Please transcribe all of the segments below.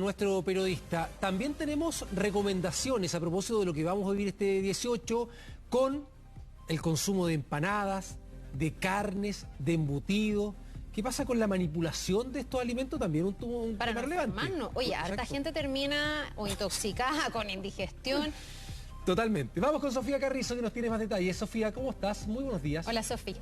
nuestro periodista. También tenemos recomendaciones a propósito de lo que vamos a vivir este 18 con el consumo de empanadas, de carnes, de embutidos. ¿Qué pasa con la manipulación de estos alimentos? También un para tema no relevante. enfermarnos. Oye, Exacto. harta gente termina o intoxicada con indigestión. Totalmente. Vamos con Sofía Carrizo, que nos tiene más detalles. Sofía, ¿cómo estás? Muy buenos días. Hola, Sofía.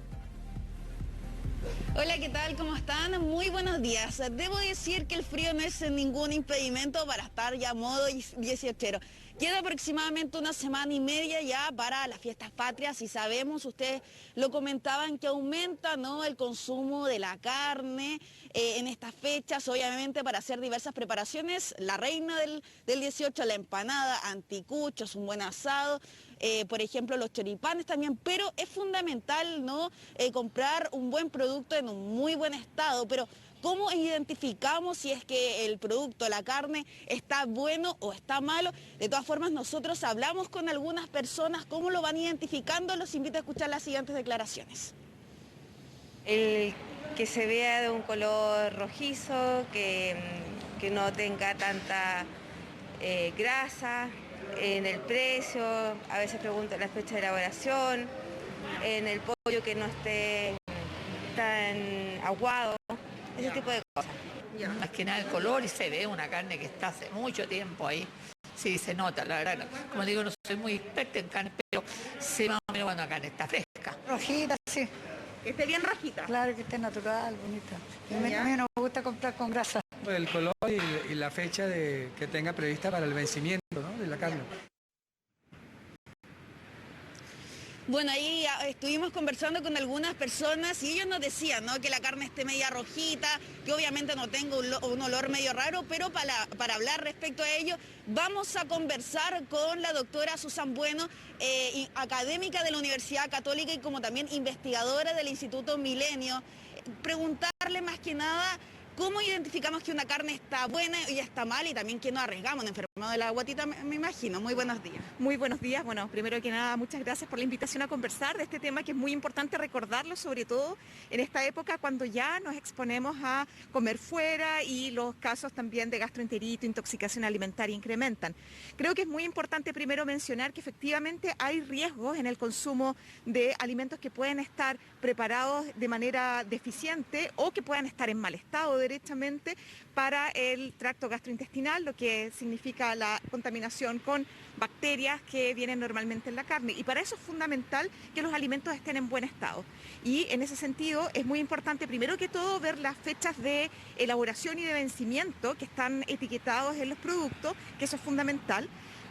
Hola, ¿qué tal? ¿Cómo están? Muy buenos días. Debo decir que el frío no es ningún impedimento para estar ya a modo 18ero. Queda aproximadamente una semana y media ya para las fiestas patrias y sabemos, ustedes lo comentaban, que aumenta, ¿no?, el consumo de la carne en estas fechas, obviamente para hacer diversas preparaciones. La reina del 18, la empanada, anticuchos, un buen asado, por ejemplo los choripanes también, pero es fundamental, ¿no?, comprar un buen producto en un muy buen estado. Pero ¿cómo identificamos si es que el producto, la carne, está bueno o está malo? De todas formas, nosotros hablamos con algunas personas, ¿cómo lo van identificando? Los invito a escuchar las siguientes declaraciones. El que se vea de un color rojizo, que no tenga tanta grasa, en el precio, a veces pregunto la fecha de elaboración, en el pollo que no esté tan aguado, ese tipo de cosas. Más que nada el color, y se ve una carne que está hace mucho tiempo ahí. Sí, se nota, la verdad. Como digo, no soy muy experta en carne, pero sé más o menos cuando la carne está fresca. Rojita, sí. Que esté bien rojita. Claro, que esté natural, bonita. A mí no me gusta comprar con grasa. El color y la fecha que tenga prevista para el vencimiento, ¿no?, de la carne. Bueno, ahí estuvimos conversando con algunas personas y ellos nos decían, ¿no?, que la carne esté media rojita, que obviamente no tenga un olor medio raro, pero para hablar respecto a ello, vamos a conversar con la doctora Susan Bueno, académica de la Universidad Católica y como también investigadora del Instituto Milenio. Preguntarle más que nada cómo identificamos que una carne está buena y está mal, y también que no arriesgamos una enfermedad de la guatita, me imagino. Muy buenos días. Muy buenos días. Bueno, primero que nada, muchas gracias por la invitación a conversar de este tema, que es muy importante recordarlo, sobre todo en esta época cuando ya nos exponemos a comer fuera y los casos también de gastroenteritis, intoxicación alimentaria incrementan. Creo que es muy importante primero mencionar que efectivamente hay riesgos en el consumo de alimentos que pueden estar preparados de manera deficiente o que puedan estar en mal estado derechamente para el tracto gastrointestinal, lo que significa la contaminación con bacterias que vienen normalmente en la carne. Y para eso es fundamental que los alimentos estén en buen estado. Y en ese sentido es muy importante, primero que todo, ver las fechas de elaboración y de vencimiento que están etiquetados en los productos, que eso es fundamental.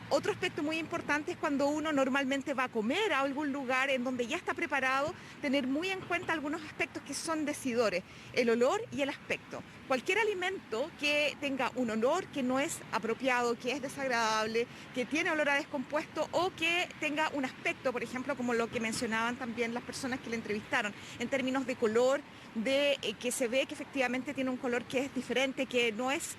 Otro aspecto muy importante es cuando uno normalmente va a comer a algún lugar en donde ya está preparado, tener muy en cuenta algunos aspectos que son decidores: el olor y el aspecto. Cualquier alimento que tenga un olor que no es apropiado, que es desagradable, que tiene olor a descompuesto o que tenga un aspecto, por ejemplo, como lo que mencionaban también las personas que le entrevistaron, en términos de color, de que se ve que efectivamente tiene un color que es diferente, que no es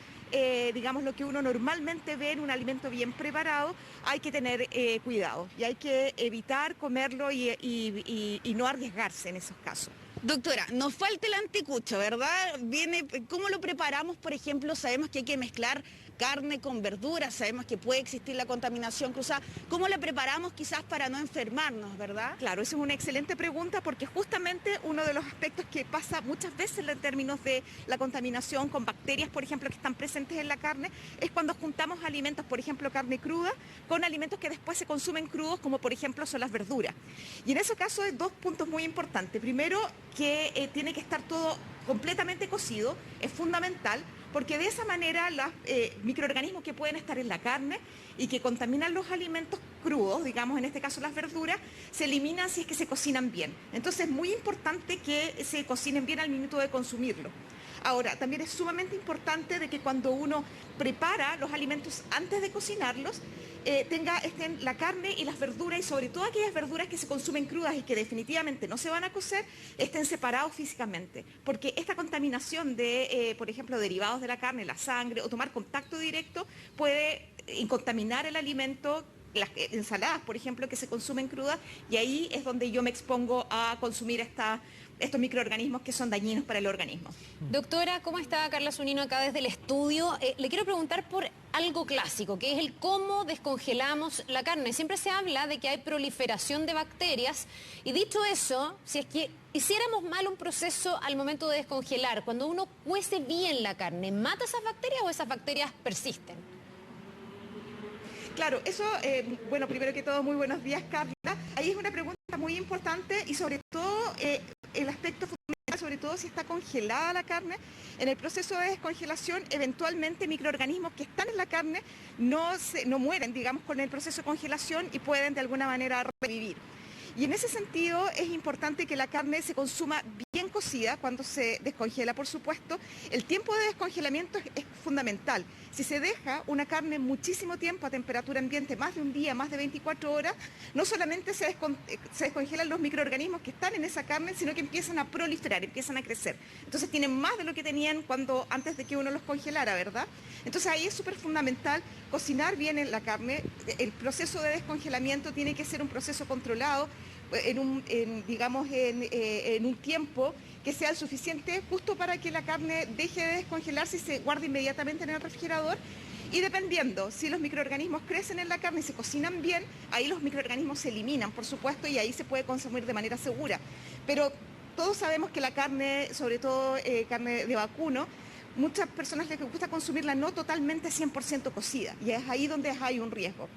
digamos lo que uno normalmente ve en un alimento bien preparado, hay que tener cuidado y hay que evitar comerlo y no arriesgarse en esos casos. Doctora, nos falta el anticucho, ¿verdad? ¿Cómo lo preparamos? Por ejemplo, sabemos que hay que mezclar carne con verduras, sabemos que puede existir la contaminación cruzada. ¿Cómo la preparamos quizás para no enfermarnos, verdad? Claro, esa es una excelente pregunta, porque justamente uno de los aspectos que pasa muchas veces en términos de la contaminación con bacterias, por ejemplo, que están presentes en la carne, es cuando juntamos alimentos, por ejemplo, carne cruda, con alimentos que después se consumen crudos, como por ejemplo son las verduras. Y en ese caso hay dos puntos muy importantes. Primero, que tiene que estar todo completamente cocido, es fundamental, porque de esa manera los microorganismos que pueden estar en la carne y que contaminan los alimentos crudos, digamos en este caso las verduras, se eliminan si es que se cocinan bien. Entonces es muy importante que se cocinen bien al minuto de consumirlo. Ahora, también es sumamente importante de que cuando uno prepara los alimentos antes de cocinarlos, estén la carne y las verduras, y sobre todo aquellas verduras que se consumen crudas y que definitivamente no se van a cocer, estén separados físicamente. Porque esta contaminación de, por ejemplo, derivados de la carne, la sangre, o tomar contacto directo, puede contaminar el alimento. Las ensaladas, por ejemplo, que se consumen crudas, y ahí es donde yo me expongo a consumir esta estos microorganismos que son dañinos para el organismo. Doctora, ¿cómo está? Carla Zunino acá desde el estudio. Le quiero preguntar por algo clásico, que es el cómo descongelamos la carne. Siempre se habla de que hay proliferación de bacterias y dicho eso, si es que hiciéramos mal un proceso al momento de descongelar, cuando uno cuece bien la carne, ¿mata esas bacterias o esas bacterias persisten? Claro, eso, bueno, primero que todo, muy buenos días, Carla. Ahí es una pregunta muy importante y sobre todo el aspecto fundamental, sobre todo si está congelada la carne. En el proceso de descongelación, eventualmente microorganismos que están en la carne no mueren, digamos, con el proceso de congelación y pueden de alguna manera revivir. Y en ese sentido es importante que la carne se consuma bien cocida cuando se descongela, por supuesto. El tiempo de descongelamiento es fundamental. Si se deja una carne muchísimo tiempo a temperatura ambiente, más de un día, más de 24 horas, no solamente se descongelan los microorganismos que están en esa carne, sino que empiezan a proliferar, empiezan a crecer. Entonces tienen más de lo que tenían antes de que uno los congelara, ¿verdad? Entonces ahí es súper fundamental cocinar bien en la carne. El proceso de descongelamiento tiene que ser un proceso controlado, en un tiempo que sea el suficiente justo para que la carne deje de descongelarse y se guarde inmediatamente en el refrigerador. Y dependiendo, si los microorganismos crecen en la carne y se cocinan bien, ahí los microorganismos se eliminan, por supuesto, y ahí se puede consumir de manera segura. Pero todos sabemos que la carne, sobre todo carne de vacuno, muchas personas les gusta consumirla no totalmente 100% cocida, y es ahí donde hay un riesgo.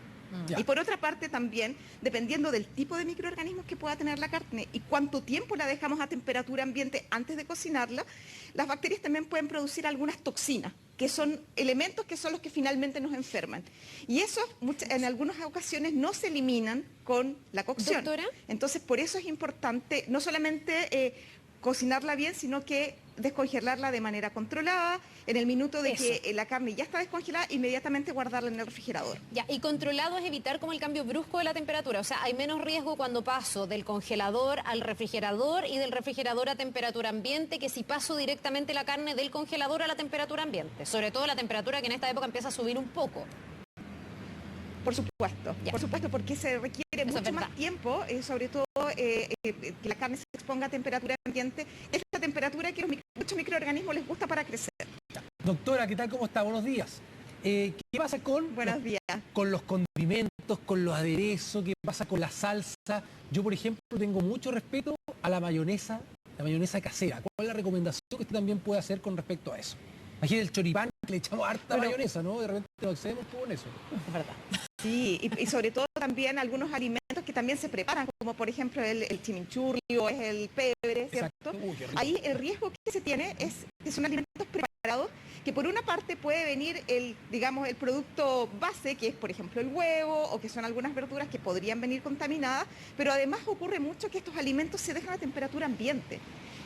Ya. Y por otra parte también, dependiendo del tipo de microorganismos que pueda tener la carne y cuánto tiempo la dejamos a temperatura ambiente antes de cocinarla, las bacterias también pueden producir algunas toxinas, que son elementos que son los que finalmente nos enferman. Y esos en algunas ocasiones no se eliminan con la cocción. ¿Doctora? Entonces por eso es importante no solamente cocinarla bien, sino que descongelarla de manera controlada. En el minuto de que la carne ya está descongelada, inmediatamente guardarla en el refrigerador. Ya, y controlado es evitar como el cambio brusco de la temperatura. O sea, hay menos riesgo cuando paso del congelador al refrigerador y del refrigerador a temperatura ambiente que si paso directamente la carne del congelador a la temperatura ambiente. Sobre todo la temperatura que en esta época empieza a subir un poco. Por supuesto, porque se requiere mucho más tiempo, sobre todo que la carne se exponga a temperatura ambiente. Es la temperatura que muchos microorganismos les gusta para crecer. Doctora, ¿qué tal? ¿Cómo está? Buenos días. ¿Qué pasa con los condimentos, con los aderezos? ¿Qué pasa con la salsa? Yo, por ejemplo, tengo mucho respeto a la mayonesa casera. ¿Cuál es la recomendación que usted también puede hacer con respecto a eso? Imagínate el choripán, que le echamos harta mayonesa, ¿no? De repente nos excedemos con eso. Es verdad. Sí, y sobre todo también algunos alimentos que también se preparan, como por ejemplo el chimichurri o es el pebre, ¿cierto? Ahí el riesgo que se tiene es que son alimentos preparados, que por una parte puede venir el producto base, que es por ejemplo el huevo, o que son algunas verduras que podrían venir contaminadas, pero además ocurre mucho que estos alimentos se dejan a temperatura ambiente.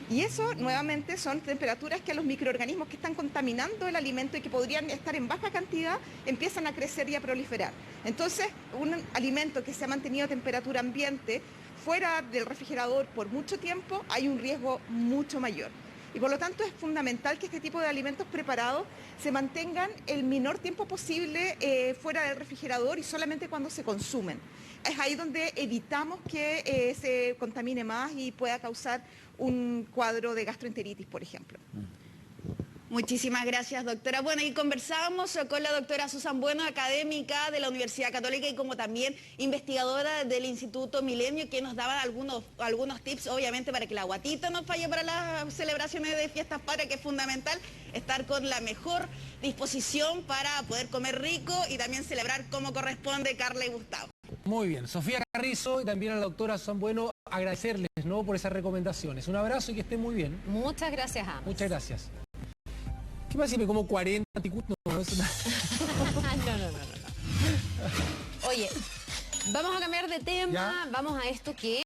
Y eso, nuevamente, son temperaturas que a los microorganismos que están contaminando el alimento y que podrían estar en baja cantidad, empiezan a crecer y a proliferar. Entonces, un alimento que se ha mantenido a temperatura ambiente fuera del refrigerador por mucho tiempo, hay un riesgo mucho mayor. Y por lo tanto es fundamental que este tipo de alimentos preparados se mantengan el menor tiempo posible fuera del refrigerador y solamente cuando se consumen. Es ahí donde evitamos que se contamine más y pueda causar un cuadro de gastroenteritis, por ejemplo. Muchísimas gracias, doctora. Bueno, y conversábamos con la doctora Susan Bueno, académica de la Universidad Católica y como también investigadora del Instituto Milenio, que nos daba algunos tips, obviamente, para que la guatita no falle para las celebraciones de fiestas patrias, que es fundamental estar con la mejor disposición para poder comer rico y también celebrar como corresponde, Carla y Gustavo. Muy bien, Sofía Carrizo y también a la doctora Susan Bueno, agradecerles, ¿no?, por esas recomendaciones. Un abrazo y que estén muy bien. Muchas gracias a ambos. Muchas gracias. ¿Qué más si me como 40 anticutos? No, eso no. No. Oye, vamos a cambiar de tema, ¿ya? Vamos a esto que